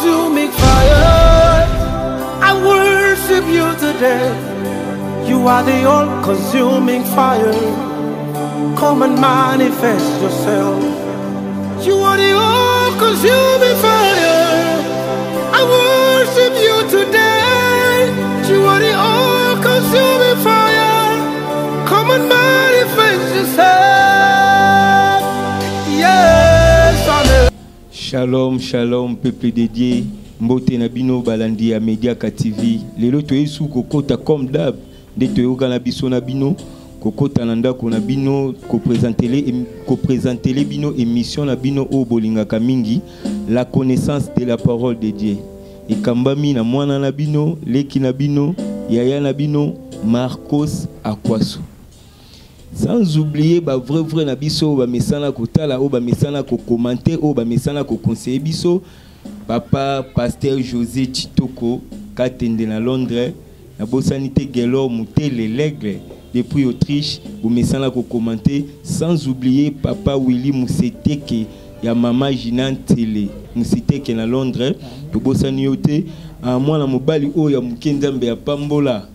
all-consuming fire. I worship you today. You are the all-consuming fire. Come and manifest yourself. You are the all-consuming fire. I worship you today. You are the all-consuming fire. Come and manifest yourself. Yes, amen. Shalom, shalom, peuple dédié. Mbote Nabino Balandi à Mediaka TV. Lelo toyesu kokota comme d'hab. De toyoka na biso Nabino. Kokota nanda ko Nabino ko présenter les bino émission Nabino o bolingaka mingi. La connaissance de la parole de Dieu. Et kambami na mwana Nabino, leki Nabino, yaya Nabino, Marcos Akwasu. Sans oublier ba vrai na biso ba mesana ko tala o ba mesana ko commenter o ba mesana ko conseiller biso. Papa pasteur José Chitoko Katende na Londres na bosanité Gelor Moutele l'aigle depuis Autriche vous mesana ko commenter sans oublier papa Willy Mousseteke ya mama Jinantele Mousseteke na Londres to bosani yote mwana mobali o ya mukenzambe ya pambola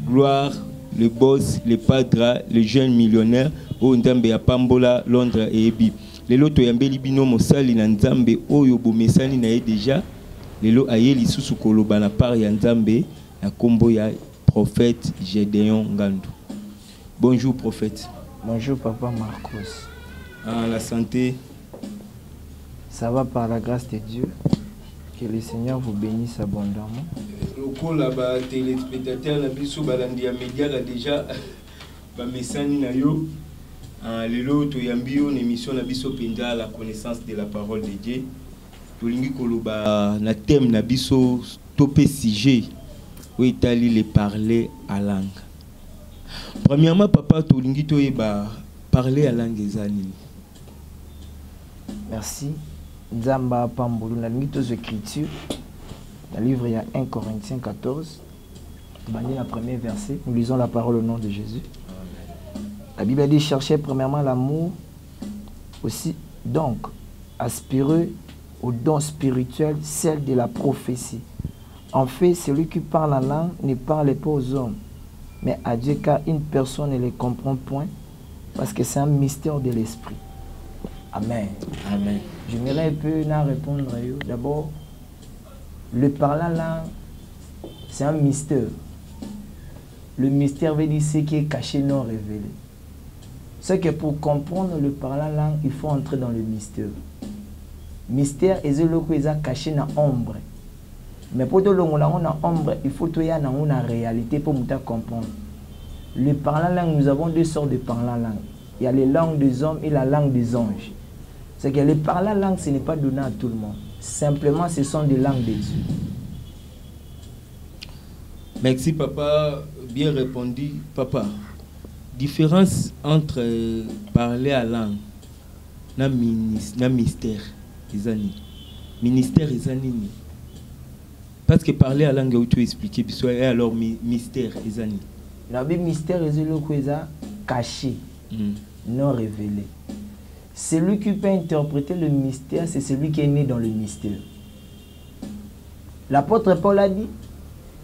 gloire le boss le padre le jeune millionnaire o ndambe ya pambola Londres et Ebi. Lelo toyambeli bino mosali na nzambe oyo bomesani na ye déjà lelo ayeli susu koloba na part ya nzambe na kombo ya prophète Gédéon Ngandou. Bonjour prophète. Bonjour papa Marcos. La santé. Ça va par la grâce de Dieu. Que le Seigneur vous bénisse abondamment. Loko la ba téléspectateur na biso balandi ya média déjà ba mesani na yo. Lelo toyambio une émission na biso penda la connaissance de la parole de Dieu. Tolingi koloba na thème na biso topé sujet où itali les parler à langue. Premièrement papa tolingi toyeba parler à langue ezani. Merci. Nzamba pambulu na lingi to écriture. Dans le livre il y a 1 Corinthiens 14. Bani la premier verset, nous lisons la parole au nom de Jésus. La Bible dit chercher premièrement l'amour, aussi donc aspirer au don spirituel, celle de la prophétie. En fait, celui qui parle en langue ne parle pas aux hommes, mais à Dieu, car une personne ne les comprend point, parce que c'est un mystère de l'esprit. Amen. Amen. J'aimerais un peu répondre à eux. D'abord, le parler en langue, c'est un mystère. Le mystère veut dire ce qui est caché, non révélé. C'est que pour comprendre le parler langue, il faut entrer dans le mystère. Mystère est ce qui est caché dans l'ombre. Mais pour que l'on dans l'ombre, il faut que l'on ait une réalité pour nous comprendre. Le parler langue, nous avons deux sortes de parler langue. Il y a les langues des hommes et la langue des anges. C'est que le parler langue, ce n'est pas donné à tout le monde. Simplement, ce sont des langues de Dieu. Merci papa, bien répondu papa. Différence entre parler à langue na mystère ezani. Ministère ezani. Parce que parler à langue tu expliquer et alors mystère ezani. La mystère est le caché, non révélé. Celui qui peut interpréter le mystère, c'est celui qui est né dans le mystère. L'apôtre Paul a dit,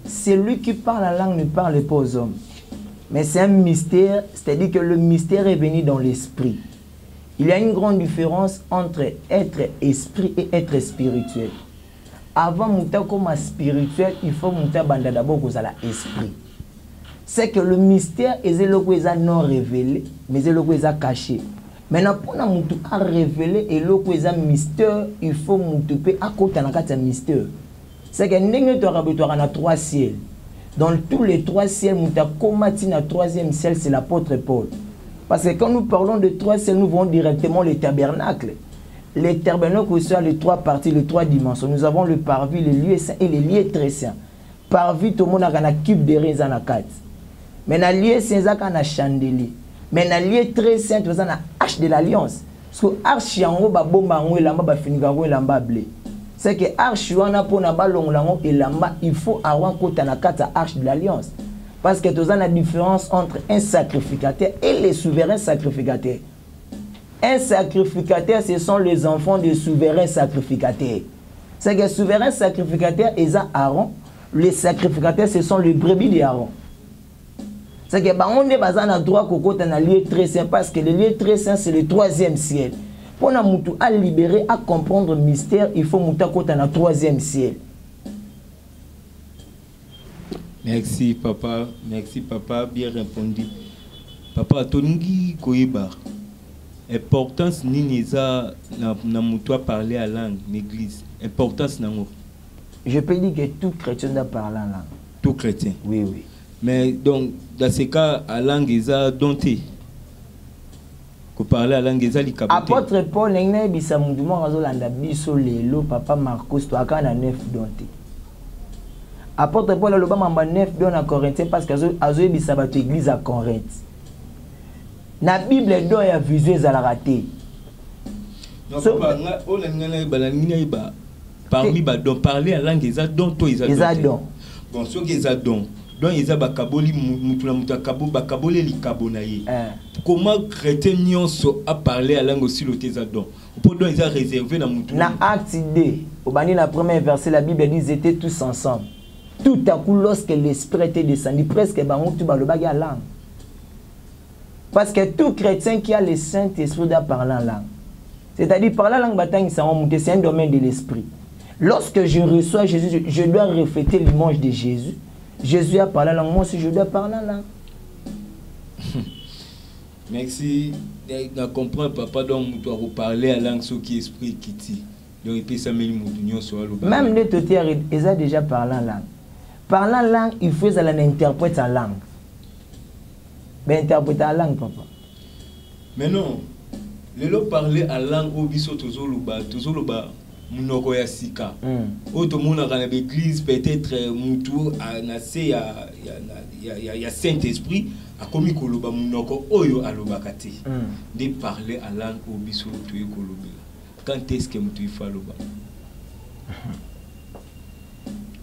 celui qui parle la langue ne parle pas aux hommes. Mais c'est un mystère, c'est-à-dire que le mystère est venu dans l'esprit. Il y a une grande différence entre être esprit et être spirituel. Avant de comme spirituel, il faut d'abord que l'esprit. C'est que le mystère est non révélé, mais est caché. Maintenant, pour nous révéler et le mystère, il faut nous à côté de mystère. C'est que nous avons trois ciels. Dans tous les trois ciels, nous avons combattu le troisième ciel, c'est l'apôtre Paul. Parce que quand nous parlons de trois ciels, nous voyons directement les tabernacles. Les tabernacles sont les trois parties, les trois dimensions. Nous avons le parvis, les lieux saints et les lieux très saints. Parvis, tout le monde a un cube de raisins à 4. Mais dans les lieux saints, il y a un chandelier. Mais dans les lieux très saints, il y a un arche de l'alliance. Parce que l'arche, il y a un bomba, c'est que l'arche, il faut avoir un arche de l'alliance. Parce que tu as la différence entre un sacrificateur et les souverains sacrificateurs. Un sacrificateur, ce sont les enfants des souverains sacrificateurs. C'est que le souverain sacrificateur est Aaron. Les sacrificateurs, ce sont les brebis d'Aaron. C'est que on est basé dans le droit dans le lieu très saint parce que le lieu très saint, c'est le troisième ciel. Pour nous à libérer, à comprendre le mystère, il faut monter dans le troisième ciel. Merci papa, bien répondu. Papa, Toningi Koiba, importance n'ineza na mutua parler à langue l'église. Importance nango. Je peux dire que tout chrétien doit parler en langue. Tout chrétien. Oui, oui. Mais donc dans ce cas, à langue eza donté. Ko parler à langue eza likaboté. Apôtre Paul n'engné bisa munduma razolanda biso lelo papa Marcos to akana 9 donté. Apôtre Paul le bamba 9 don à Corinthiens parce que azoye bisa bato église à Corinthe. Na Bible do ya visuel à la raté. Non papa nga olengana balangina iba parmi ba don parler à langue eza don to eza don. Bon ce que eza don. Donc ils ont bakaboli mutuna mutakabo bakaboli likabonaye. Comment chrétien nyonso a parlé à langue aussi le tezadon. Pour donc ils ont réservé na mutuna. Na acte 2, au bani la première verset la Bible dit ils étaient tous ensemble. Tout à coup lorsque l'esprit était descendu presque bango tout ba le bagay à langue. Parce que tout chrétien qui a le Saint-Esprit doit parler en langue. C'est-à-dire parler en langue c'est un domaine de l'esprit. Lorsque je reçois Jésus, je dois refléter l'image de Jésus. Jésus a parlé en langue, moi aussi je dois parler en langue. Merci. Je comprends, papa, donc tu dois reparler en langue, ce qui est esprit qui dit. Donc il peut s'améliorer. Même les totières, ils ont déjà parlé en langue. Parler en langue, il faut interpréter en langue. Mais interpréter en langue, papa. Mais non, les gens parler en langue au biso tozoluba. Munoko ya sika. Auto mona dans l'église peut-être mutu anase ya Saint-Esprit a komi koloba munoko oyo alobakate. De parler à langue au biso to kolobela. Quand est-ce que mutu fa loba?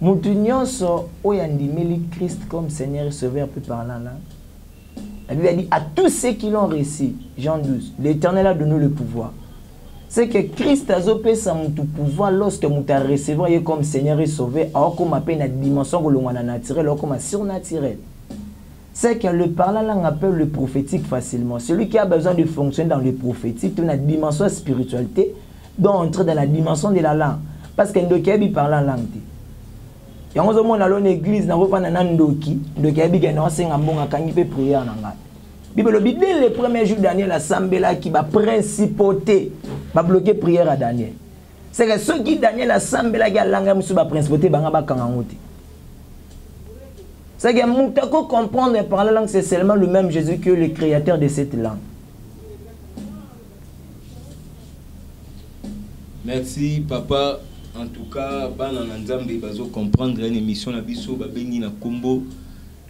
Mutu nyonso oyo andimeli Christ comme Seigneur et Sauveur peut parler en langue. La Bible dit à tous ceux qui l'ont reçu, Jean 12, l'Éternel a donné le pouvoir. C'est que Christ a opéré son pouvoir lorsque nous avons recevoir comme Seigneur et Sauveur, alors qu'on appelle la dimension naturelle, alors qu'on surnaturelle. C'est que le parlant langue appelle le prophétique facilement. Celui qui a besoin de fonctionner dans le prophétique, dans la dimension spiritualité, doit entrer dans la dimension de la langue. Parce que nous devons parler en langue. Et on a dans l'église, nous avons pas nandoki, nous devons enseigner un bon prière. Bible dit dès le premier jour Daniel l'assemblée là qui va principauté va bloquer prière à Daniel. C'est que ceux qui Daniel l'assemblée là qui a langue musu va principauté banga ba kangangote. C'est que mutako comprendre et parler langue c'est seulement le même Jésus que le créateur de cette langue. Merci papa. En tout cas, bana nzambe bazo comprendre une émission na biso ba bengi na kombo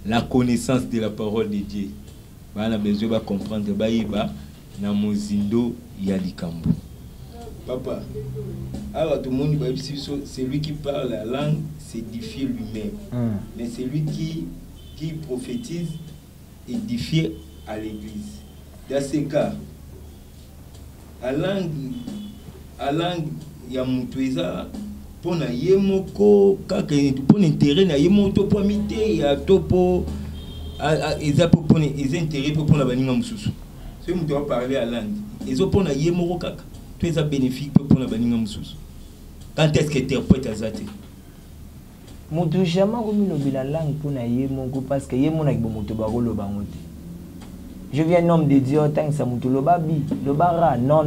la connaissance de la parole de Dieu. On a besoin de comprendre baïba na mozindo ya likambo. Papa, alors tout le monde c'est lui qui parle la langue, c'est édifier lui-même. Mais c'est lui qui prophétise, édifier à l'église. Dans ce cas, à langue ya mutueza pour na yemoko kaka pour intérêt na yemoto pour mité ya topo ils ont intérêt pour la baninga mususu. Si vous doit parler à langue, ils ont pour la yemoro kaka. Tout ça bénéfique pour la baninga mususu. Quand est-ce que interprète azate? Mutu jamais comme la langue pour la yemoko parce que yemona ki bomoto ba rolo ba ngote. Je viens nom de Dieu tant que ça mutu loba bi, loba ra. Non.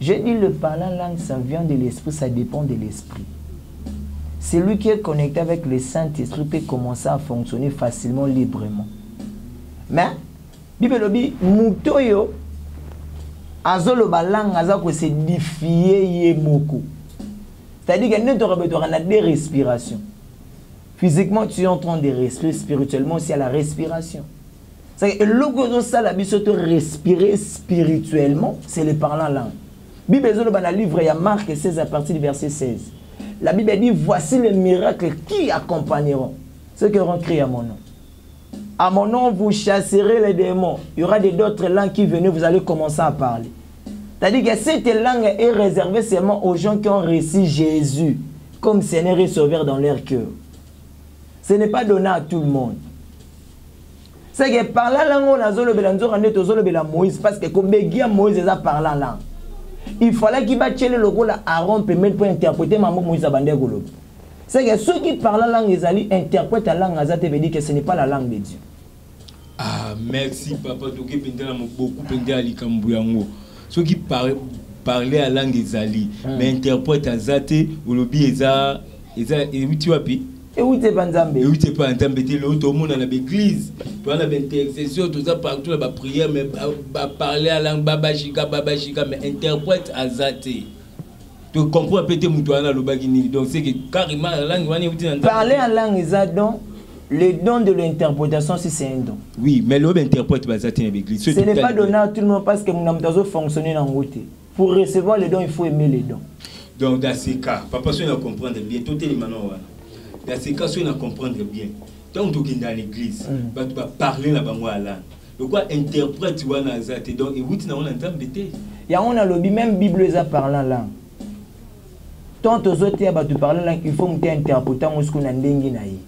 Je dis le parler en langue ça vient de l'esprit, ça dépend de l'esprit. Celui qui est connecté avec le Saint-Esprit peut commencer à fonctionner facilement, librement. Mais, Bible dit, Moutoyo, Azolo Balang, Azako se défier Yemoko. C'est-à-dire qu'il y a des respirations. Physiquement, tu es en train de respirer, spirituellement aussi à la respiration. C'est que le ça, la bisote respirer spirituellement, c'est le parlant en langue. Bible dans le livre, il y a Marc 16 à partir du verset 16. La Bible dit, voici les miracles qui accompagneront ceux qui auront crié à mon nom. À mon nom, vous chasserez les démons. Il y aura d'autres langues qui viennent, vous allez commencer à parler. C'est-à-dire que cette langue est réservée seulement aux gens qui ont reçu Jésus comme Seigneur et Sauveur dans leur cœur. Ce n'est pas donné à tout le monde. C'est que par la langue, on a Moïse, parce que comme Moïse a parlé la langue. Il fallait qu'il batte le logo là Aaron permet pour interpréter maman Moïse abandé golo. C'est que ceux qui parlent la langue ils allaient interpréter la langue azate veut dire que ce n'est pas la langue de Dieu. Ah merci papa toke pendela beaucoup pendela likambuyango. Ceux qui parler à langue ezali mais interprète azate olobi eza tu wapi? Et où t'es pas Nzambe? Et où t'es pas Nzambe? T'es là tout le monde dans l'église. Pendant l'intercession tout ça partout la prière mais parler à langue babashika mais interprète azate. Tu comprends peut-être mutuana le bagini donc c'est que carrément la langue wani uti Nzambe. Parler à langue ezadon le don de l'interprétation si c'est un don. Oui, mais l'homme interprète bazate dans l'église. Ce n'est pas donné à tout le monde parce que mon amtazo fonctionner dans route. Pour recevoir les dons, il faut aimer les dons. Donc dans ces cas, papa si on comprendre bien tout est maintenant. Dans ces cas, si on comprendre bien, tant que tu es dans l'église, tu vas parler là-bas à la. Donc, quoi interprète tu vois dans ça, donc et vous tu n'as pas entendu. Il y a on a lobby même Bible ça parlant là. Tant aux autres tu parles là, il faut me interpréter ce qu'on a ndengi na yi.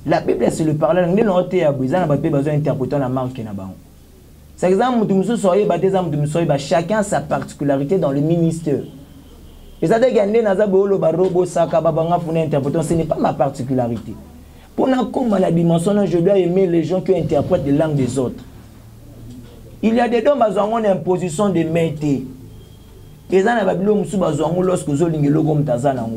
La Bible c'est le parler là, non te ya besoin na besoin interpréter la marque na ba. C'est exemple tu me soyez baptisé tu me soyez chacun sa particularité dans le ministère. Et ça dit que ce n'est pas ma particularité. Pour la dimension, je dois aimer les gens qui interprètent les langues des autres. Il y a des dons qui ont une position de maîtrise. Et ça, lorsque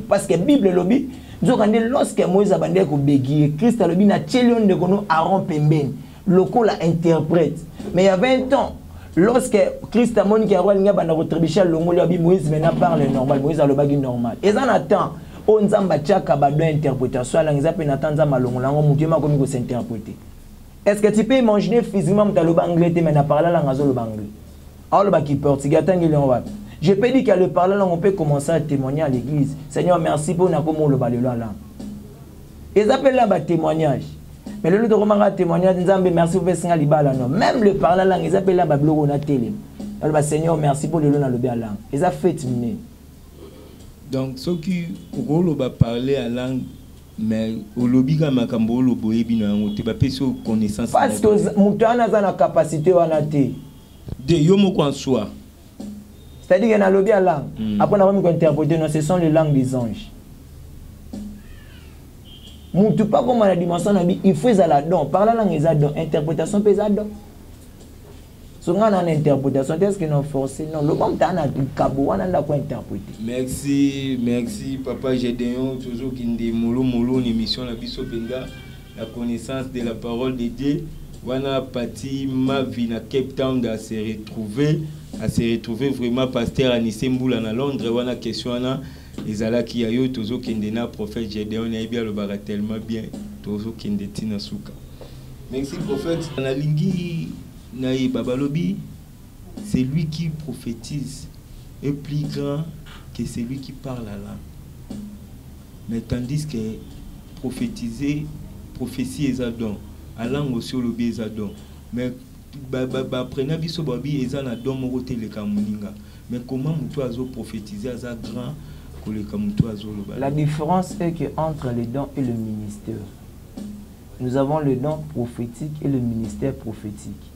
parce que la Bible lobby, lorsque Moïse a bandé ko bégi, Christ a lobby na tchelion de kono Aaron pemben, loko la interprète. Mais il y a 20 ans, lorsque Christ a montré qu'il y a une retribution, Moïse maintenant parle normal, Moïse a le bagage normal. Et ça attend, on zamba tchaka bado interprétation, on zappe n'attend zamba longo, mon Dieu m'a commis que s'interpréter. Est-ce que tu peux imaginer physiquement que tu as le anglais, mais n'a parlé la langue le anglais? Alors le qui portugais, je peux dire qu'à le parler on peut commencer à témoigner à l'église. Seigneur, merci pour nous comment le balé la langue. Ils appellent là témoignage. Mais le roman témoignage, merci pour faire libala non. Même le parler langue, ils appellent là blogo na télé. Alors Seigneur, merci pour le langue la langue. Ils a fait terminer. Donc ceux qui ont parler à langue mais au lobby comme makambo lo boyebi na ngote ba peso connaissance. Parce que mutana za na capacité wana te. De yomo kwa soi. C'est-à-dire qu'il y a un lobby à langue. Après, on a même interprété, ce sont les langues des anges. Moutou pas comme la dimension, il faut la don. Par la langue, ils adorent. Interprétation, ils adorent. Souvent, on a une interprétation. Est-ce qu'ils ont forcé? Non, le monde a un cabo, on a quoi interpréter. Merci, papa Gédéon. Toujours qui est molo, une émission, la biso penda, la connaissance de la parole de Dieu. On a parti ma vie à Cape Town à se retrouver vraiment pasteur Anissé Mboula à Londres. On a question les ala qui a eu toujours qui est prophète Gédéon a bien le barat tellement bien toujours qui est tina souka. Merci prophète. Na lingi naï babalobi, c'est lui qui prophétise est plus grand que celui qui parle à langue. Mais tandis que prophétiser, prophétie est adon. À langue aussi le biais adon. Mais prenez biso babi eza na don moko te le kamuninga. Mais comment mutu azo prophétiser aza grand que le kamutu azo lo. La différence est que entre les dons et le ministère, nous avons le don prophétique et le ministère prophétique.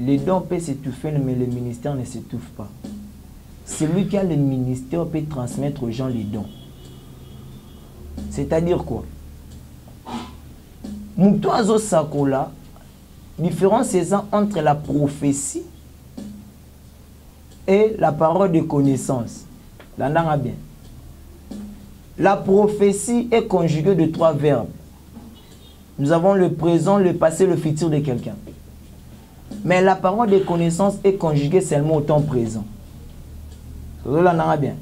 Les dons peuvent s'étouffer, mais le ministère ne s'étouffe pas. Celui qui a le ministère peut transmettre aux gens les dons. C'est-à-dire quoi? Mutu azo sakola. Différence entre la prophétie et la parole de connaissance. Bien. La prophétie est conjuguée de 3 verbes. Nous avons le présent, le passé, le futur de quelqu'un. Mais la parole de connaissance est conjuguée seulement au temps présent. Bien.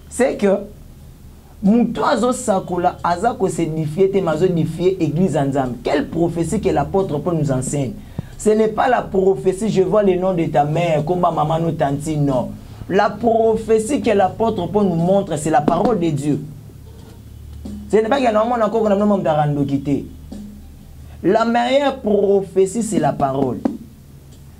C'est que Moutou azo sakola azako s'édifier te mazo édifier église Nzambe. Quelle prophétie que l'apôtre Paul nous enseigne? Ce n'est pas la prophétie je vois le nom de ta mère comme maman nous tanti, non. La prophétie que l'apôtre Paul nous montre c'est la parole de Dieu. Ce n'est pas qu'il y a normalement encore un nom d'arando quitté. La meilleure prophétie c'est la parole.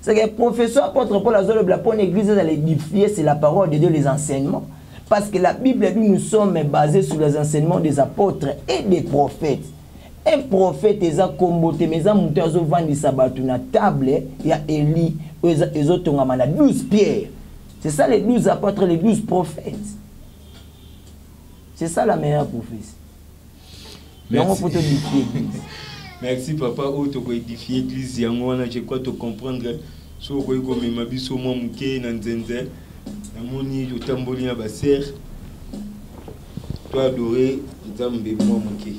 C'est que le professeur apôtre Paul Azolo pour l'église dans l'édifier, c'est la parole de Dieu, les enseignements. Parce que la Bible dit nous sommes basés sur les enseignements des apôtres et des prophètes. Un prophète est comboté, mais un monté à vendre sabato na table, il y a Élie, les autres ont 12 pierres. C'est ça les 12 apôtres, les 12 prophètes. C'est ça la meilleure prophétie. Merci. Merci papa, tu peux édifier l'église. Je crois te comprendre. Si tu peux m'abisso moi muké nanzenze, namoni utamboli na baser. Toi adoré, nzambe moi muké.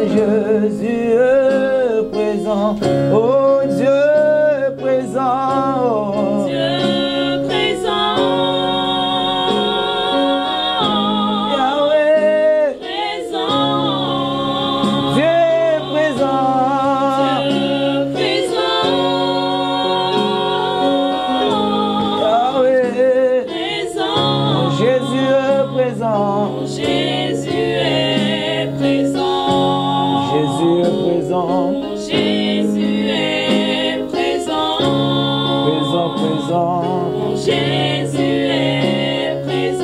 Jésus est présent, oh Dieu. présent. Mon Jésus est présent.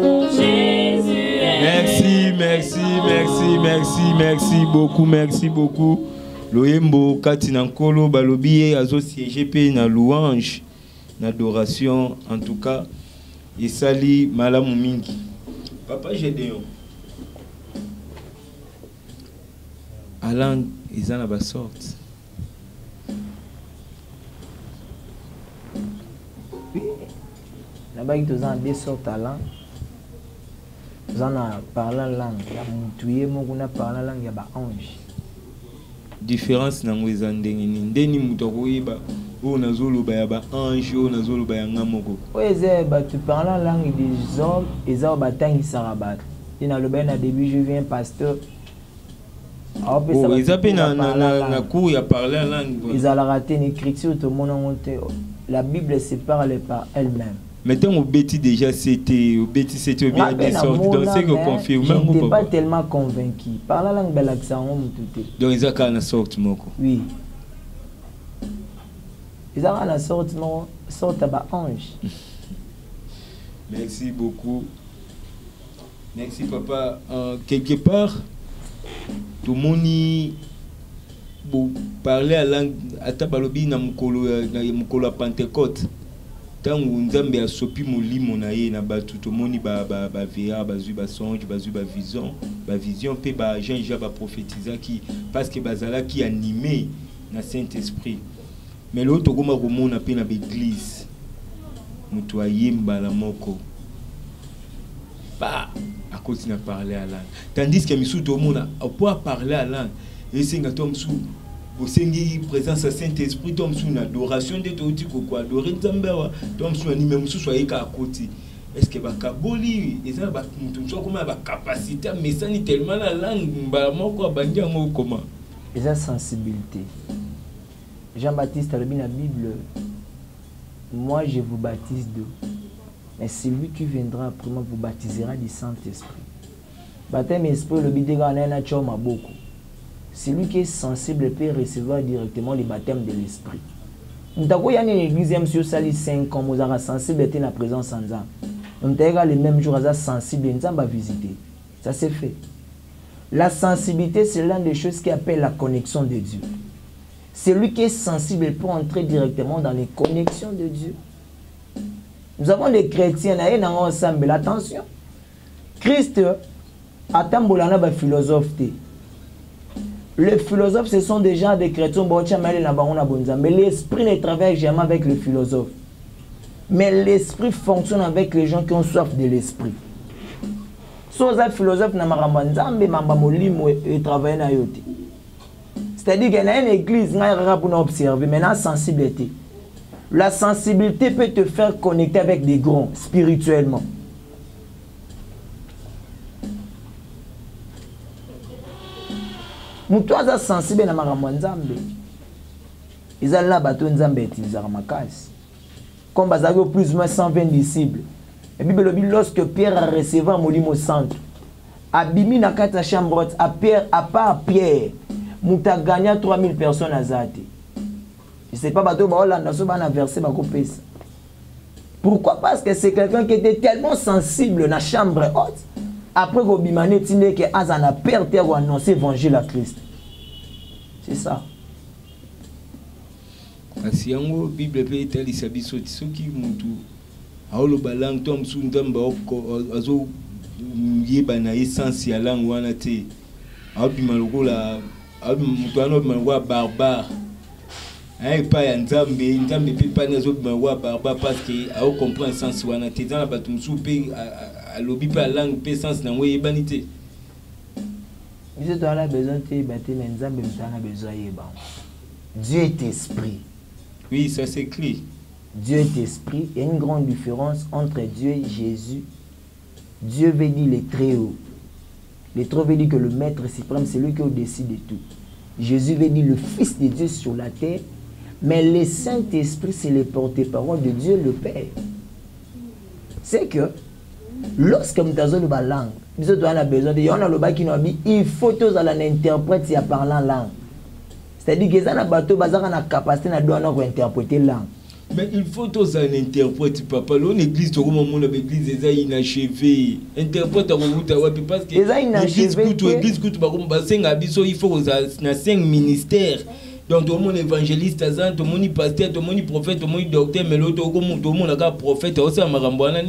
Mon Jésus est Merci beaucoup, merci beaucoup. Loyembo Katina Nkolo balobi azo siéger pe na louange, na adoration, en tout cas, et sali malamu mingi. Papa Gédéon. Alan ils en a ba sorte. Oui. Là-bas ils ont des sortes à langue. Ils en a parlé langue. Il y a mutué mon qu'on a parlé langue il y a ba ange. Différence na ngweza ndeni muto koyeba o nazolo ba ya ba ange o nazolo ba ya ngamoko. Ouais ba tu parles langue des hommes et ça ba tangi sarabat. Et dans le ben à début je viens pasteur. Oh, ils appellent na cours il a parlé en langue. Ils ont raté une écriture tout le monde a monté. La Bible se parle par elle-même. Maintenant, au Betty déjà c'était bien des sortes. Donc c'est que confirme. Je n'étais pas tellement convaincu. Par la langue de l'accent, on tout. Donc ils ont une sorte moko. Oui. Ils ont une sorte à ange. Merci beaucoup. Merci papa. Quelque part, tout le monde parler à langue à tabalobi na mukolo à Pentecôte. Tant nzambe asopi molimo na ye na batu to moni ba vea bazui ba songe bazui ba vision pe ba Jean ba prophétisa qui parce que bazala qui animé na Saint-Esprit. Mais l'autre goma komona pe na l'église mutu ayemba la moko pas à continuer à parler à langue. Tandis que misu to mona pour parler à langue et singa tom sou au Seigneur présence à Saint-Esprit tom sou na adoration de toti ko adorer nzambe wa tom sou ni même sou soyez ka côté est-ce que ba kaboli et ça ba mutu so comment ba capacité mais ça ni tellement la langue ba moko bandia ngo comment et sa sensibilité. Jean-Baptiste a lu la Bible. Moi je vous baptise d'eau. Mais celui qui viendra après moi vous baptisera du Saint-Esprit. Baptême esprit le bidéga na choma beaucoup. Celui qui est sensible peut recevoir directement le baptême de l'esprit. Nous avons une église sur sali 5 ans, nous avons sensible à la présence en Nzambe. Nous avons les mêmes jours à sensible à visiter. Ça c'est fait. La sensibilité c'est l'une des choses qui appelle la connexion de Dieu. Celui qui est sensible peut entrer directement dans les connexions de Dieu. Nous avons des chrétiens ensemble. Attention. Christ a un philosophe. Les philosophes, ce sont des gens, des chrétiens, mais l'esprit ne travaille jamais avec le philosophe. Mais l'esprit fonctionne avec les gens qui ont soif de l'esprit. Si les philosophes ne travaillent pas, c'est-à-dire qu'il y a une église pour observer, mais la sensibilité. La sensibilité peut te faire connecter avec des grands spirituellement. Mutu za sensible na makambo nzambe. Ils ont bateau nzambe utilisera makasi. Comme bazali au plus ou moins 120 disciples. Et Bible dit lorsque Pierre a reçu un molimo centre, abimi na kata chambre à Pierre à part Pierre, mutu a gagné 3000 personnes à Zate. Je sais pas bateau ba Hollande so ba na verser ba kopesa. Pourquoi? Parce que c'est quelqu'un qui était tellement sensible dans la chambre haute. Après que Bimane tine que Azana perte ou annoncer l'évangile à Christ. C'est ça. Kasi yango Bible pe etali sabiso tisoki mutu aolo balang tom su ndamba azo yeba na essence ya langue wana te. Abima lokola mutu ano wa barbare. Ai pa ya nzambe pe pa nazo bima wa barbare parce que a comprendre essence wana te dans la batumsu pe à l'obi pas langue puissance na ngoye banité. Monsieur tu as besoin de battre mais nzambe mtana besoin yeba. Dieu est esprit. Oui, ça s'écrit. Dieu est esprit. Il y a une grande différence entre Dieu et Jésus. Dieu veut dire le très haut. Le très haut veut dire que le maître suprême c'est lui qui décide de tout. Jésus veut dire le fils de Dieu sur la terre. Mais le Saint-Esprit c'est le porte-parole de Dieu le Père. C'est que lorsque nous avons une langue, nous avons besoin de il faut tous aller interpréter et parler en langue. C'est-à-dire que ça na bateau bazaka na capacité na doit interpréter langue. Mais il faut tous un interprète, papa. L'église, tout le monde, l'église est inachevée. Interprète à parce que l'église, il faut 5 ministères. Donc, tout le monde évangéliste, tout le monde pasteur, tout le monde prophète, tout le monde docteur, mais l'autre, tout le monde a prophète. Aussi, à Marambouana,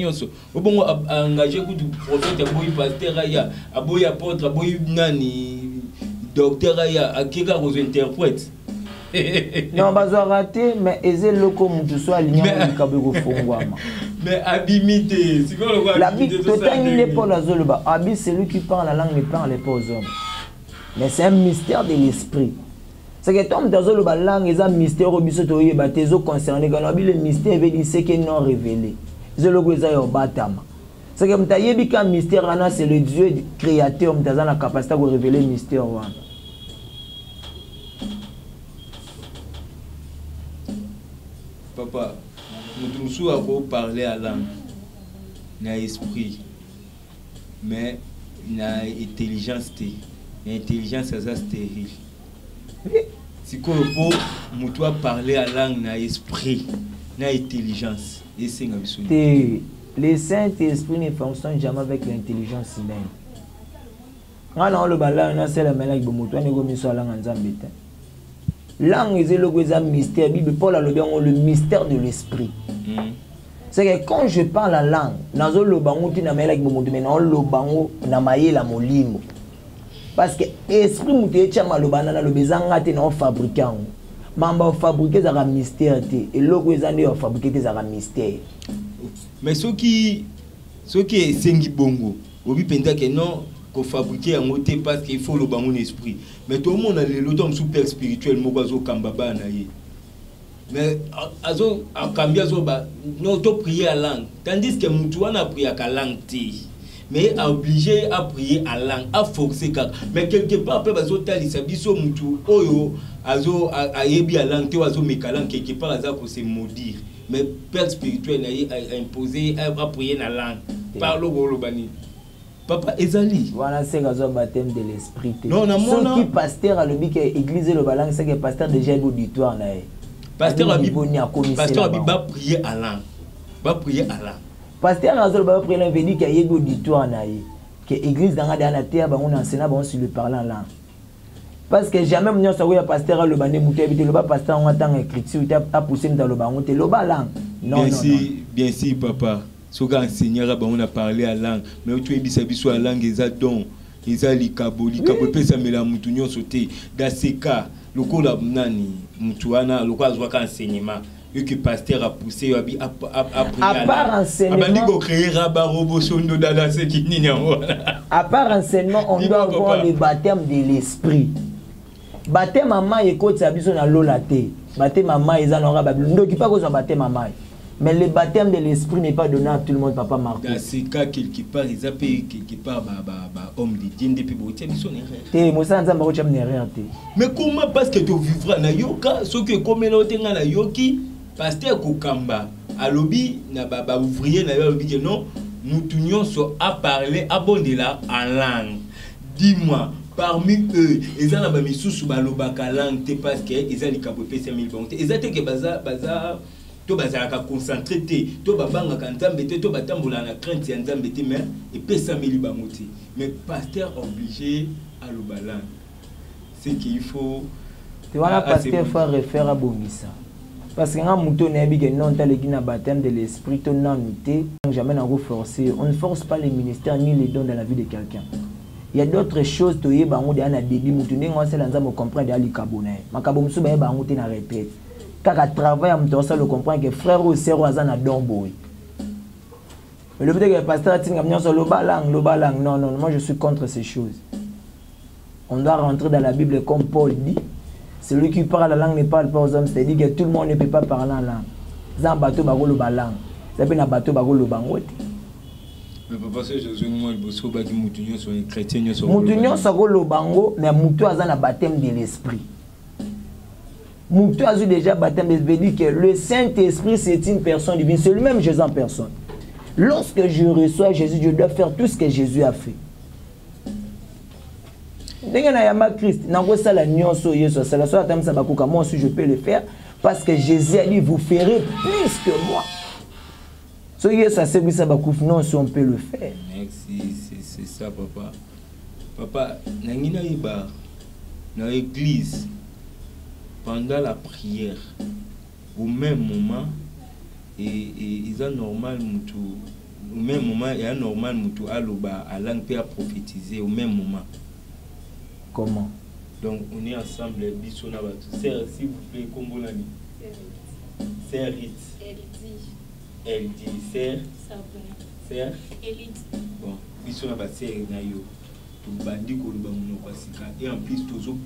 au bon engagé tout prophète, aboy pasteur, aboy apôtre, aboy nani, docteur, à qui a aux interprètes. Non, bazo raté, mais eze loko mutu soit aligné avec kabego fongwama. Mais abimité, c'est quoi le quoi? L'habit total n'est pas la zoloba. Habit c'est lui qui parle la langue, ne parle pas aux hommes. Mais c'est un mystère de l'esprit. C'est que toi, dans zoloba langue, c'est un mystère au biso toye batezo concerné. Quand le mystère veut dire c'est que non révélé. Zologo eza yo batama. C'est que mtayebi ka mystère ana c'est le Dieu créateur, mtaza la capacité de révéler mystère wana. Papa, nous devons parler à langue, na esprit, mais na intelligence, l'intelligence c'est stérile. Si nous devons parler à langue, na esprit, na intelligence, et c'est le Saint-Esprit ne fonctionne jamais avec l'intelligence humaine. Quand le balai, c'est la mélange de moto, on est comme ça langue en zambéta. Langue est le mystère. Bible Paul a le mystère de l'esprit. C'est que quand je parle la langue, nazo le bango tu na mela kibomoto mais non le bango na mayela molimo. Parce que esprit muté chama le banana le bezanga te na fabricant. Mamba fabriquer ça mystère te et logo ezande o fabriquer ça mystère. Mais ce qui est sengi bongo, obi penda que non qu'on fabriquer en côté parce qu'il faut le bon esprit. Mais tout le monde a le temps super spirituel, mobazo kambaba na ye. Mais azo a cambié zo ba non to prier à langue. Tandis que mutuana a prié à langue ti. Mais obligé à prier à langue, à forcer car. Mais quelque part après bazo tali sabiso mutu oyo azo a yebi à langue te azo mekalang quelque part azako se maudire. Mais père spirituel a imposé à prier na langue. Parle au bani. Papa Ezali. Voilà, c'est le baptême de l'esprit. Non, non, non. Ce qui pasteur a le dit que l'église le balang, c'est que pasteur déjà l'auditoire là. Pasteur a va prier à l'an. Va prier à l'an. Pasteur a le prier là, veut dire qu'il y a l'auditoire là. Que l'église dans la terre, on enseigne sur le parlant là. Parce que jamais on a savoir pasteur a le bané mouté, le pasteur on attend écriture, il a poussé dans le banon, le balang. Non, non. Bien sûr, papa. Si on a parlé à langue, mais tu es bisabiso à langue, ils ont don, ils ont likabo, ça me la moutounion sauté. Dans ces cas, le coup la nani, moutouana, le coup a enseignement, et que pasteur a poussé à part enseignement, à part enseignement, on doit avoir le baptême de l'esprit. Baptême maman écoute sa biso na lolate. Baptême maman ils en aura babylone. Donc il pas que baptême maman. Mais le baptême de l'esprit n'est pas donné à tout le monde, papa Marco. Dans ces cas, quelque part, ils appellent quelque part homme de Dieu depuis beaucoup de temps. Mais comment parce que tu vivras na yoka, ce que comme l'autre na yoki, pasteur Kokamba, à lobby na baba ouvrier na lobby que non, nous tunions à parler à bon de là en langue. Dis-moi, parmi eux, ils ont mis sous balobaka langue parce que ils ont les capopé 5000 bon. Ils ont que baza to bazalaka concentré te to babanga kanzambe te to batambola na crainte ya nzambe te mais epesameli bango te mais pasteur obligé à l'obalan c'est qu'il faut tu vois pasteur faut refaire à Bongisa parce que nga muto na bi que non taleki na baptême de l'esprit to na muté jamais na forcer on ne force pas les ministères ni les dons dans la vie de quelqu'un. Il y a d'autres choses to yeba ngo de na début muto ndengo sala nzambe comprendre ali kabona makabo musuba yeba ngo te na retraite. Car à travers ça le comprend que frère ou sœur azana dombo. Mais le fait que le pasteur tinga mignon sur le balang, non non, moi je suis contre ces choses. On doit rentrer dans la Bible comme Paul dit. Celui qui parle la langue ne parle pas aux hommes, c'est-à-dire que tout le monde ne peut pas parler en langue. Zan bateau bago le balang. Ça peut na bateau bago le bangote. Mais papa c'est Jésus moi le bosso ba qui moutunyo sur les chrétiens sur moutunyo sur le bango, mais moutou azana baptême de l'esprit. Moutou a déjà baptême de l'esprit, dit que le Saint-Esprit c'est une personne divine, c'est lui-même Jésus en personne. Lorsque je reçois Jésus, je dois faire tout ce que Jésus a fait. ndenge na yamba Christ nango sala nyonso Yesu sala so atamisa bakuka moi aussi je peux le faire parce que Jésus a dit vous ferez plus que moi. So Yesu a servi ça bakufu non si on peut le faire. Merci, c'est ça papa. Papa, nangina iba dans l'église pendant la prière au même moment et ils ont normal mutu au même moment il y a normal mutu aloba à langue peut prophétiser au même moment. Comment? Donc on est ensemble bisona batu. Sœur s'il vous plaît kombo nani? Sœur Rit. Elle dit sœur Sœur Elite. Bon, bisona ba sœur na yo. Bandi ko luba muno kwasika et en plus toujours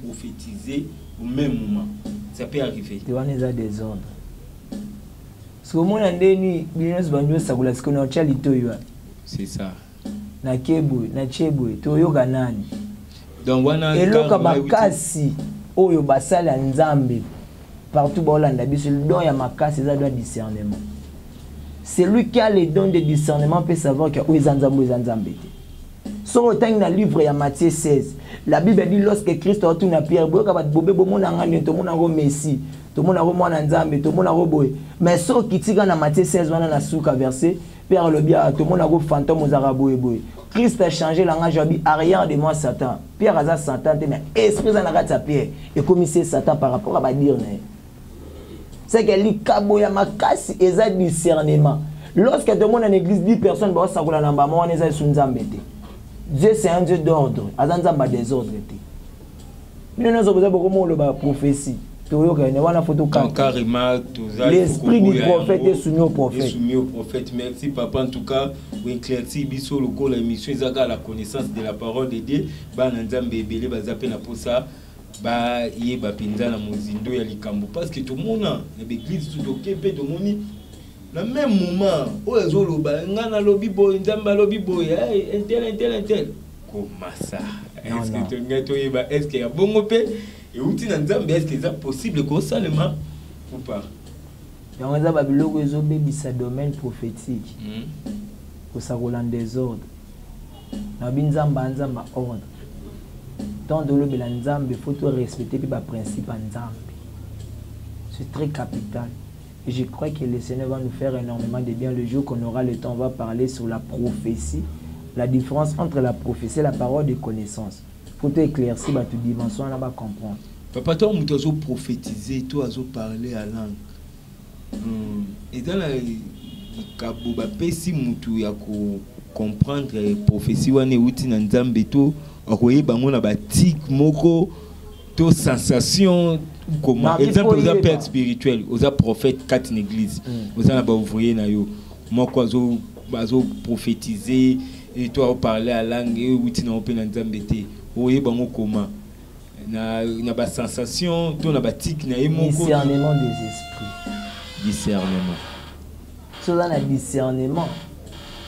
prophétiser au même moment. Ça peut arriver. Tu vois les désordres. Ce moment ndeni business banjo sakula sikona chali toyo. C'est ça. Na kebwe, na chebwe, toyo ganani. Donc wana eloka makasi oyo basala nzambe partout bolanda biso le don ya makasi ça doit discernement. Celui qui a le don de discernement peut savoir que où nzambe. Sur autant dans le livre de Matthieu 16, la Bible dit lorsque Christ a retourné à Pierre, tout le monde a Messie, tout le monde a Mwana Nzambe, tout le monde a Boy. Mais ce qui tire dans Matthieu 16, on a souka verset, Pierre le bien, tout le monde a fantôme aux arabes boy. Christ a changé le langage, dit arrière de moi Satan. Pierre a Satan, mais esprit en arrête à Pierre et comme c'est Satan par rapport à dire. C'est que les kaboya makasi et ça discernement. Lorsque tout le monde en église 10 personnes, bah ça coule en bas, moi on est sur Nzambe. Dieu c'est un Dieu d'ordre, azanzamba désordre. Nous nous avons beaucoup de prophétie. L'esprit du prophète est soumis au prophète. Merci papa en tout cas. Vous éclairci biso le col émission Isaga la connaissance de la parole de Dieu. Ba nzambe ebele bazape na posa ba yeba pinza na mozindo ya likambo parce que tout le monde na l'église tout occupé de moni. Le même moment, où est-ce que ngana lobby boy, nzamba lobby boy, intel. Comment ça? Est-ce qu'il y a bon opé et où tu n'entends est-ce que c'est possible que ça le mal ou pas? On a babiloko ezobebi sa domaine prophétique. Ko sa roland désordre. Na binzamba nzamba ordre. Tant de lobela nzambe faut tout respecter puis ba principe nzambe. C'est très capital. Et je crois que le Seigneur va nous faire énormément de bien. Le jour qu'on aura le temps, on va parler sur la prophétie. La différence entre la prophétie et la parole de connaissance. Il faut éclaircir toute dimension, on va comprendre. Papa, toi, tu as prophétisé, tu as parlé à langue. Et dans la si tu as comprendre la prophétie, on est outil dans Nzambe, tu as sensation. Comment exemple aux pères spirituels, aux prophètes quatre en église, aux en ouvrier na yo, moi quoi bazo prophétiser et toi parler à langue et où tu n'as pas n'entendé, oye bango comment na ba sensation, toi na ba tic na émo discernement des esprits. Discernement. Cela na discernement,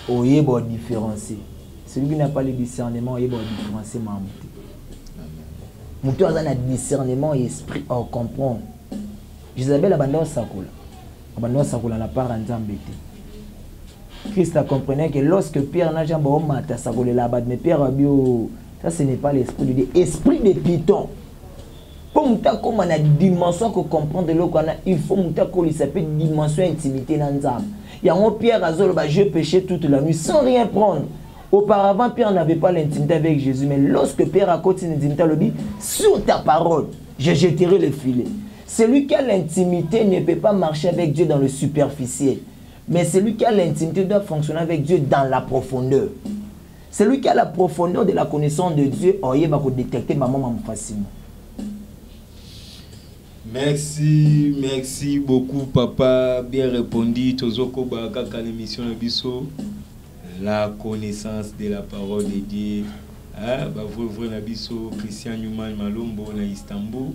oye bon différencier. Celui qui n'a pas le discernement, oye bon différencier maman. Nous avons un discernement et esprit à comprendre. Isabelle abandonne Sakoula. Abandonne Sakoula n'a pas rendu. Christ a compris que lorsque Pierre n'a jamais mata Sakoula là-bas, mais Pierre a dit ça ce n'est pas l'esprit de Dieu, esprit de Python. Pour nous comme on a dimension que comprendre le qu'on a, il faut nous qu'il s'appelle dimension intimité dans l'âme. Il y a un Pierre a dit je péchais toute la nuit sans rien prendre. Auparavant, Pierre n'avait pas l'intimité avec Jésus, mais lorsque Pierre a continué l'intimité, il dit sur ta parole, je jetterai le filet. Celui qui a l'intimité ne peut pas marcher avec Dieu dans le superficiel, mais celui qui a l'intimité doit fonctionner avec Dieu dans la profondeur. Celui qui a la profondeur de la connaissance de Dieu, il va détecter maman facilement. Merci beaucoup, papa. Bien répondu. Tozoko Baraka, l'émission de Bisso. La connaissance de la parole de Dieu. Vous Nabiso, Christian Newman Malombo na Istanbul.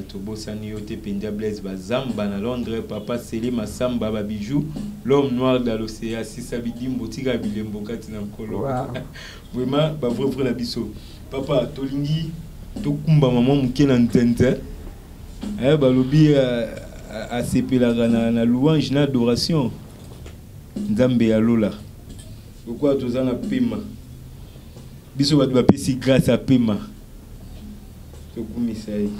Tobosani Yote Pendia Blaise Bazamba na Londres. Papa Selim Masamba Babijou. L'homme noir dans l'océan. Si ça veut dire Mbotiga Bilembo Katina Mkolo. Vraiment, vous Nabiso. Papa, Tolingi, Tokumba Maman Mukena Ntente. Balobi a sepelaka na louange na adoration. Nzambe ya lola. Pourquoi tu as un pima? biso ba doit pesi grâce à Pema to kumisa yi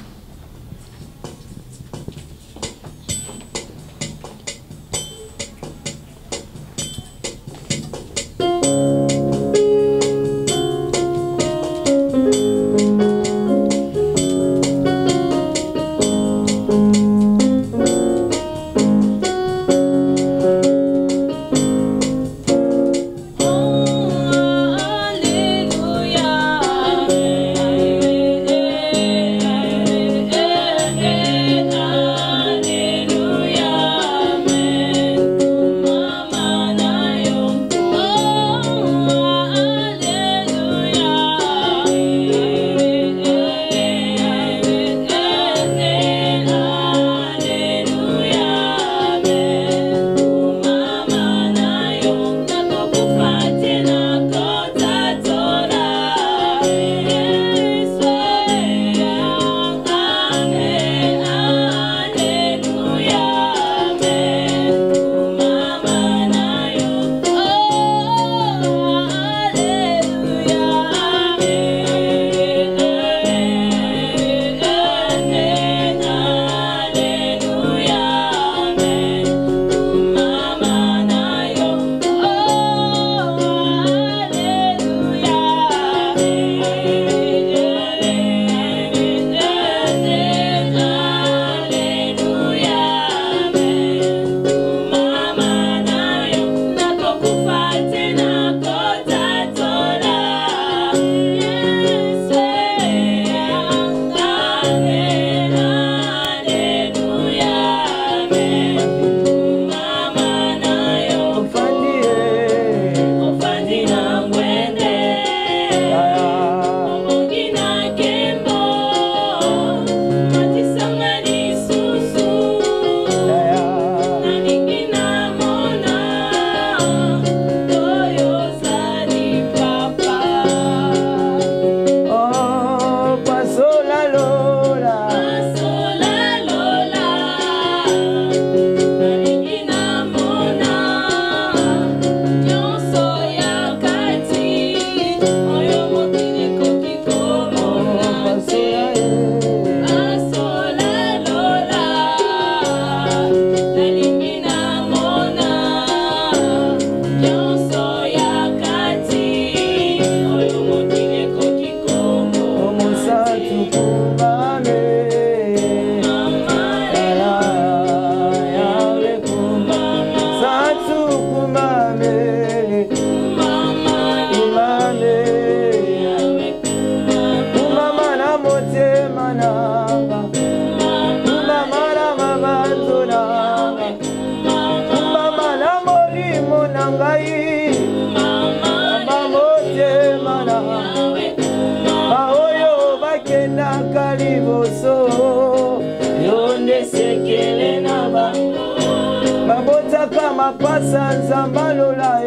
Mapasa nzambalola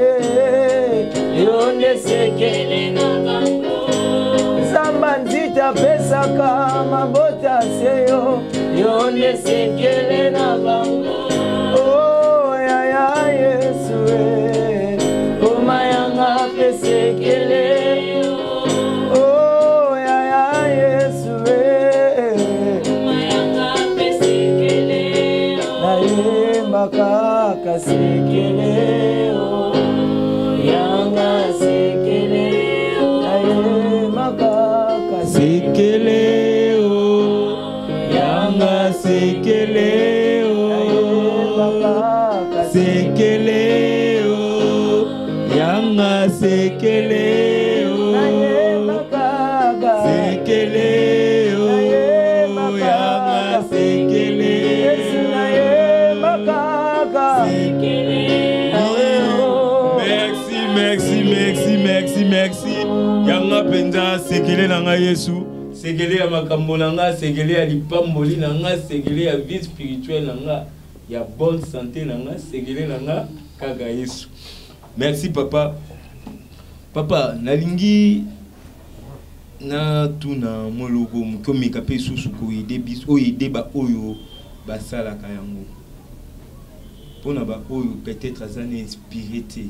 yonde sekele na bango Zamba nzita pesaka mabota seyo yonde sekele na bango Oh ya Yesu Koma yanga pesekele Oh ya Yesu Koma yanga pesekele Na kaka sekeleo yanga sekeleo aye makaka sekeleo yanga sekeleo sekeleo yanga sekeleo aye makaka sekeleo yanga sekeleo aye makaka Merci. Yanga penza sekele nanga Yesu, sekele ya makambo nanga, sekele ya lipamboli nanga, sekele ya vie spirituelle nanga, ya bonne santé nanga, sekele nanga kaka Yesu. Merci papa. Papa, nalingi na tuna moloko mkomika pe susu ko aider biso aider ba oyo basala kayango. Pona ba oyo peut-être azane inspiré te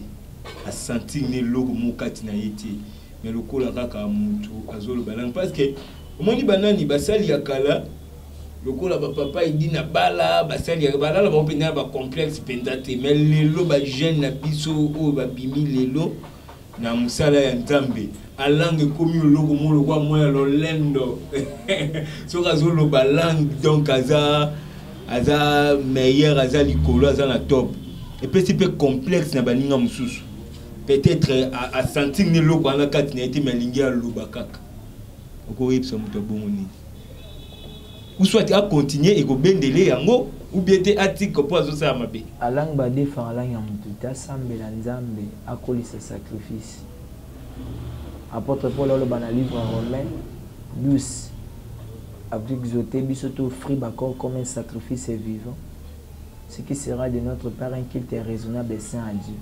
a sentir ne logo mokati na yete mais le cola kaka mutu azolo balang parce que omoni banani basali ya kala le cola papa il dit na bala basali ya bala la ba penda ba complexe pendate mais lelo ba jeune na biso o ba bimi lelo na musala ya nzambe alangue komi logo molo kwa moya lolendo so azolo balang donc aza meilleur aza likolo aza na top et puis c'est peu complexe na baninga mususu peut-être à sentir ne loko na kati na été melingi ya lobakaka oko yebisa muto bomoni ou soit à continuer et go bendele yango ou bien te atiko po azo sa mabe alang ba défend alang ya mutu ta sambela nzambe akolisa sacrifice. Apôtre Paul dans le livre Romain 12 a exhorté bisoto offrir encore comme un sacrifice vivant, ce qui sera de notre part un culte raisonnable et saint à Dieu.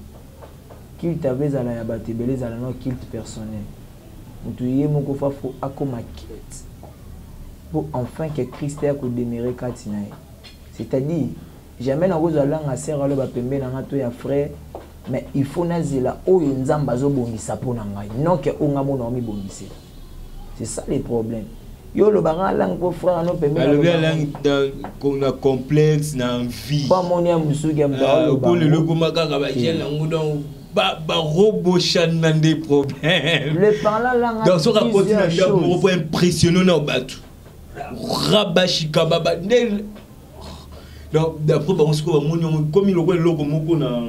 Culte avec à la yabatebelez à la non culte personnel. Mutuye moko fa fo akoma culte pour enfin que Christ ait demeurer katinae. C'est-à-dire jamais na gozo langa sera le ba pembe na ngato ya frère. Mais il faut nazela oyo nzamba zo bongisa pona ngai non que onga mona mi bongise. C'est ça le problème. Yo lo banga lang pour frère no pembe na lang qu'on a complexe na envie pas monia musuki amda lo pour le logo makaka ba jela ngudon ba robo chana des problèmes le parlant lang donc so ka continue na mo pour impressionner na batu rabashika baba donc d'après ba on se ko ba monyo comme il logo moko na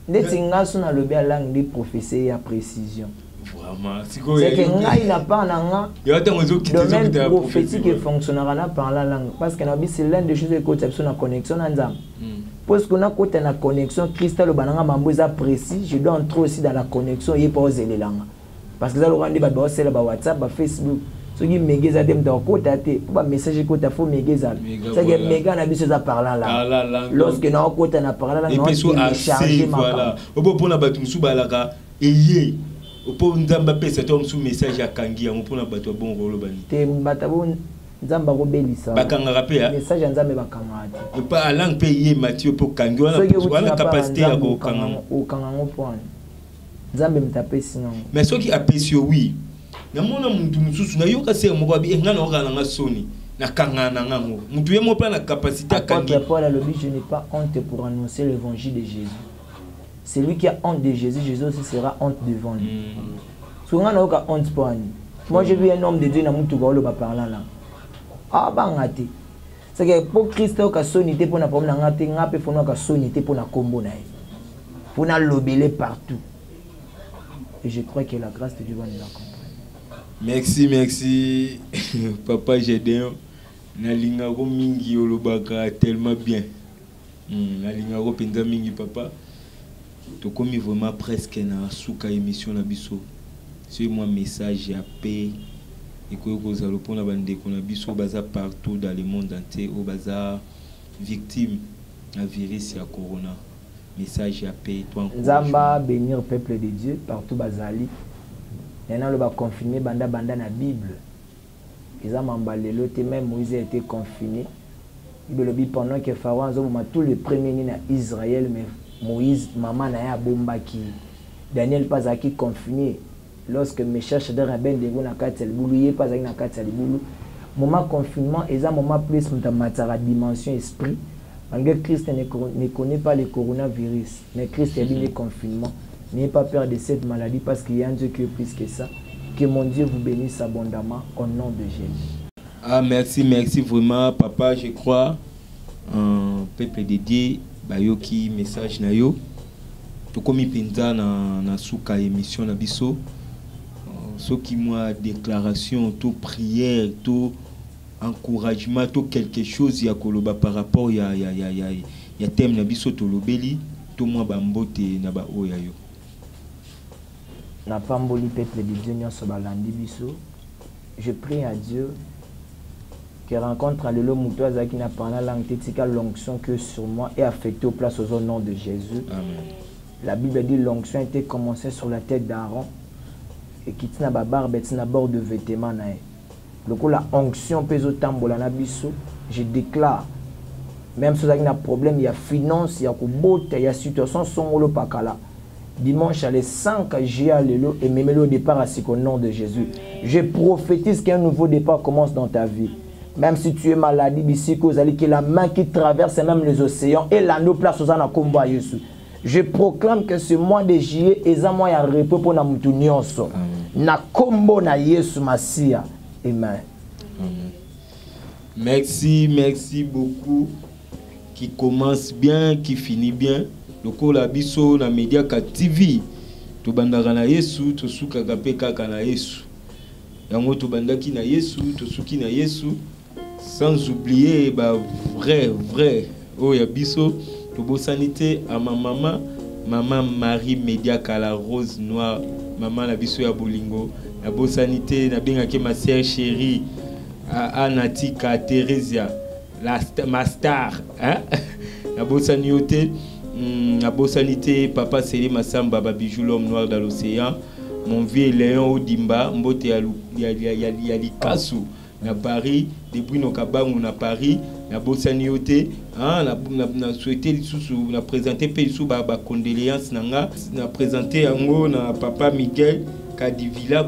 Netinga suna lobi alang di prophétie à précision. Vraiment, c'est que ngai na pas nanga. Domaine prophétique qui fonctionnera na par la langue parce que nabi c'est l'un des choses que tu as sur la connexion nzam. Parce qu'on a côté na connexion Christ le bananga mamboza précis, je dois entrer aussi dans la connexion et pas oser les langues. Parce que ça le rendre ba ba c'est ba WhatsApp, ba Facebook. Ce qui megeza dem dans côté té ba message côté faut megeza. Ça que mega na biso za parler là. Lorsque na côté na parler là, on charger voilà. Obo pona batu musu balaka eye. Opo nzamba pesa to musu message ya kangi on pona batu bon rolo bani. Te mbata bon nzamba ko belisa. Bakanga rapé message nzambe bakanga ati. Et pas à langue payer Mathieu pour kangi wana capacité à ko kanga. O kanga ngopone. Nzambe mtape sinon. Mais ce qui apprécie oui. Na mona muntu mususu na yoka se mo ba bi ngana okana nga soni na kangana ngango muntu yemo pa na capacité à kangi. Paul a le but je n'ai pas honte pour annoncer l'évangile de Jésus. Celui qui a honte de Jésus, Jésus aussi sera honte devant lui. Souvent na oka honte pour lui. Moi j'ai vu un homme de Dieu na mutu ba lo ba parlant là. Ah bangate. C'est que pour Christ oka soni te pour na problème na ngate ngape fona ka soni te pour na kombo na. Pour na lobeler partout. Et je crois que la grâce de Dieu va nous accompagner. Merci, Papa Gédéon. Nalinga ko mingi olobaka tellement bien. Nalinga ko penza mingi papa. To komi vraiment presque na suka émission na biso. C'est moi message ya paix. Et ko kozalo pona bande ko na biso baza partout dans le monde entier au baza victime la virus ya corona. Message ya paix toi. Nzamba bénir le peuple de Dieu partout bazali. Maintenant, le confiné banda na Bible. Ils ont emballé l'autre, même Moïse a été confiné. Pendant que Pharaon a tous les premiers nés en Israël, mais Moïse, maman n'a pas bomba qui. Daniel pas qui confiné. Lorsque mes chercheurs de Rabben de Gona Katel Boulou, pas na Katel Boulou. Moment confinement, ils ont moment plus dans la dimension esprit. Malgré Christ ne connaît pas le coronavirus, mais Christ est bien le confinement. N'ayez pas peur de cette maladie parce qu'il y a un Dieu qui est plus que ça. Que mon Dieu vous bénisse abondamment au nom de Jésus. Ah merci vraiment papa, je crois peuple dédié bayoki message na yo. To komi penza na suka émission na biso. Ce qui moi déclaration, tout prière, tout encouragement, tout quelque chose ya koloba par rapport ya thème na biso to lobeli, tout moi bambote na ba oya yo. Na pamboli peuple de Dieu nyonso balandi biso. Je prie à Dieu que rencontre à l'élo muto azaki na parla langue tetika l'onction que sur moi est affectée aux places au nom de Jésus. Amen. La Bible dit l'onction était commencée sur la tête d'Aaron et qui tina ba barbe tina bord de vêtements na. Le coup la onction peso tambola na biso, je déclare même si vous avez un problème, il y a finance, il y a kubota, il y a situation songolo pakala. dimanche à les 5 juillet et même le départ ainsi qu'au nom de Jésus. Je prophétise qu'un nouveau départ commence dans ta vie. Même si tu es malade, que la main qui traverse même les océans et l'anneau place aux ânes combat Jésus. Je proclame que ce mois de juillet est un mois de repos pour nous tous. Na combo na Yesu Masia. Amen. Merci, merci beaucoup. Qui commence bien, qui finit bien. Le col abisso na Mediaka TV. To bandaka na Yesu, to suka kapeka na Yesu. Yango to bandaki na Yesu, to suki na Yesu. Sans oublier ba vrai oh yabisso to bo sanité à ma maman Marie Mediaka la rose noire, maman la bisso ya bolingo. La bo sanité na bengaki ma sœur chérie Anatika Theresia. Ma star, hein? La bossanité, papa Sélé Massamba, Babijou, l'homme noir dans l'océan, mon vieux Léon Odimba, Mbote Yalikasu, na Paris, depuis nos cabans à Paris, la bossanité, hein, na souhaité, na présenté Pélissou, condoléances, na présenté Ango, na papa Miguel, Kadivila,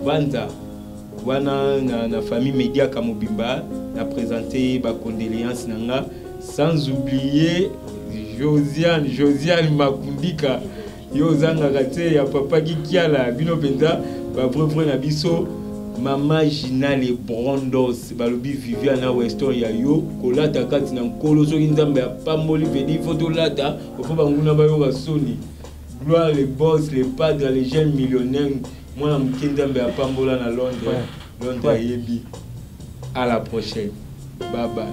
Vanza. Wana na famille Mediaka Mobimba a présenté ba condoléances nanga, sans oublier Josiane Makundika yo zanga kate ya papa Kikiala bino penza ba vrai na biso mama Gina le Brondos balobi Viviana Weston ya yo kolata kati na nkolo so nzambe ya pamboli vedi photo lata ofo banguna ba yo ba soni gloire les boss les padres les jeunes millionnaires. Moi, je suis à Londres. Londres, à la prochaine. Bye bye.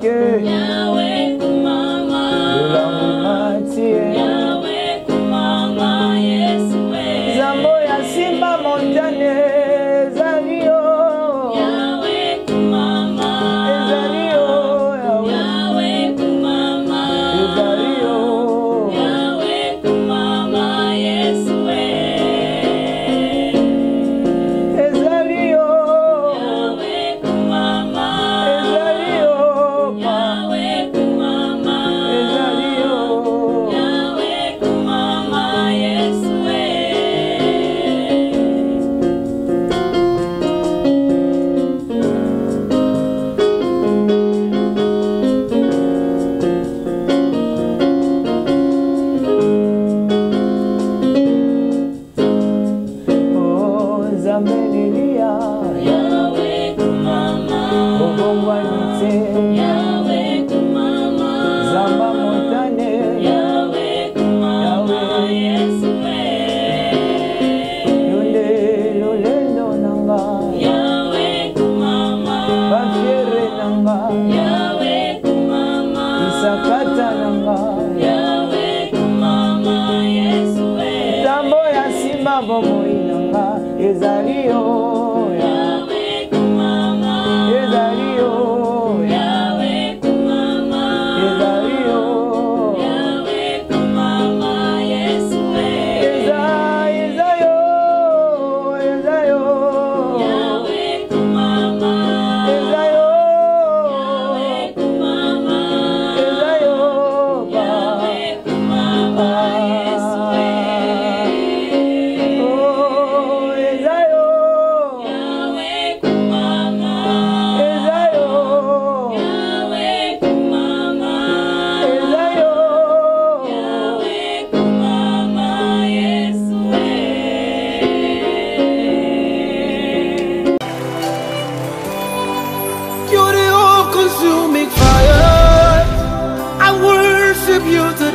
Yahweh,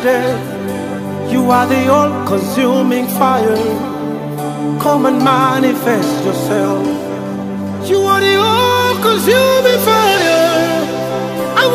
today. You are the all-consuming fire. Come and manifest yourself. You are the all-consuming fire. I